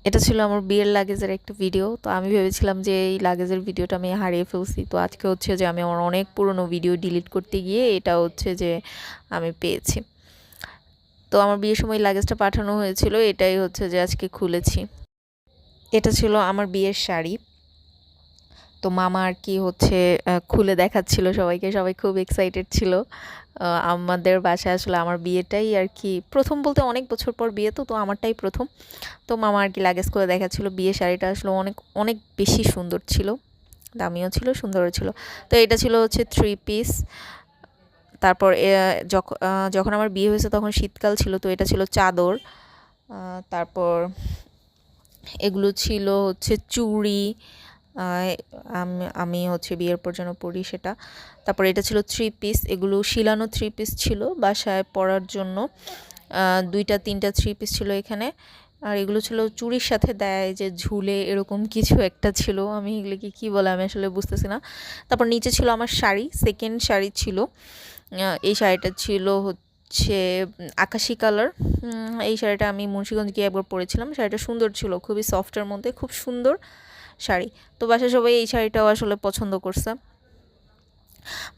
এটা ছিল আমার বিয়ের লাগেজের একটা ভিডিও। তো আমি ভেবেছিলাম যে এই লাগেজের ভিডিওটা আমি হারিয়ে ফেলছি। তো আজকে হচ্ছে যে আমি আমার অনেক পুরনো ভিডিও ডিলিট করতে গিয়ে এটা হচ্ছে যে আমি পেয়েছি। তো আমার বিয়ের সময় লাগেজটা পাঠানো হয়েছিল, এটাই হচ্ছে যে আজকে খুলেছি। এটা ছিল আমার বিয়ের শাড়ি। তো মামা আর কি হচ্ছে খুলে দেখাচ্ছিল সবাইকে, সবাই খুব এক্সাইটেড ছিল। আমাদের বাসায় আসলে আমার বিয়েটাই আর কি প্রথম, বলতে অনেক বছর পর বিয়ে, তো তো আমারটাই প্রথম। তো মামা আর কি লাগেজ করে দেখাচ্ছিল। বিয়ে শাড়িটা আসলে অনেক অনেক বেশি সুন্দর ছিল, দামিও ছিল, সুন্দরও ছিল। তো এটা ছিল হচ্ছে 3 পিস। তারপর যখন আমার বিয়ে হয়েছে তখন শীতকাল ছিল, তো এটা ছিল চাদর। তারপর এগুলো ছিল হচ্ছে চুড়ি। আমি হচ্ছে বিয়ের পর যেন পরি সেটা। তারপর এটা ছিল 3 পিস, এগুলো শিলানো 3 পিস ছিল বাসায় পরার জন্য। 2টা 3টা 3 পিস ছিল এখানে। আর এগুলো ছিল চুড়ির সাথে দেয় যে ঝুলে, এরকম কিছু একটা ছিল, আমি এগুলোকে কী বলে আমি আসলে বুঝতেছি না। তারপর নিচে ছিল আমার শাড়ি, সেকেন্ড শাড়ি ছিল। এই শাড়িটা ছিল হচ্ছে আকাশি কালার। এই শাড়িটা আমি মুন্সিগঞ্জ গিয়ে একবার পরেছিলাম, শাড়িটা সুন্দর ছিল, খুবই সফটের মধ্যে, খুব সুন্দর শাড়ি। তো বাসায় সবাই এই শাড়িটাও আসলে পছন্দ করছে।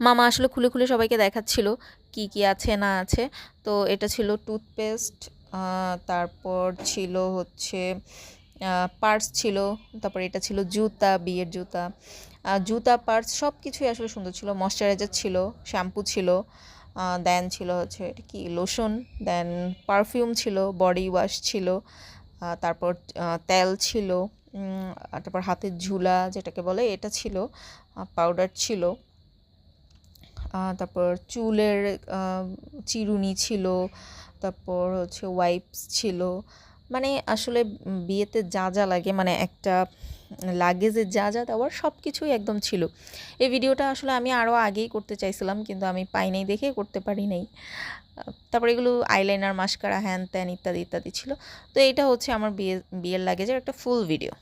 মামা আসলে খুলে খুলে সবাইকে দেখাচ্ছিল কি কি আছে না আছে। তো এটা ছিল টুথপেস্ট, তারপর ছিল হচ্ছে পার্স ছিল। তারপর এটা ছিল জুতা, বিয়ের জুতা। জুতা, পার্স সব কিছুই আসলে সুন্দর ছিল। ময়শ্চারাইজার ছিল, শ্যাম্পু ছিল, দেন ছিল হচ্ছে এটা কি লোশন, দেন পারফিউম ছিল, বডি ওয়াশ ছিল, তারপর তেল ছিল, তারপর হাতের ঝুলা যেটাকে বলে এটা ছিল, পাউডার ছিল, তারপর চুলের চিরুনি ছিল, তারপর হচ্ছে ওয়াইপস ছিল। মানে আসলে বিয়েতে যা যা লাগে, মানে একটা লাগেজে যা যা দেওয়ার সব কিছুই একদম ছিল। এই ভিডিওটা আসলে আমি আরও আগেই করতে চাইছিলাম, কিন্তু আমি পাই নাই দেখে করতে পারি নাই। তারপর এগুলো আইলাইনার, মাস্কারা, হ্যান ত্যান ইত্যাদি ইত্যাদি ছিল। তো এইটা হচ্ছে আমার বিয়ের লাগেজের একটা ফুল ভিডিও।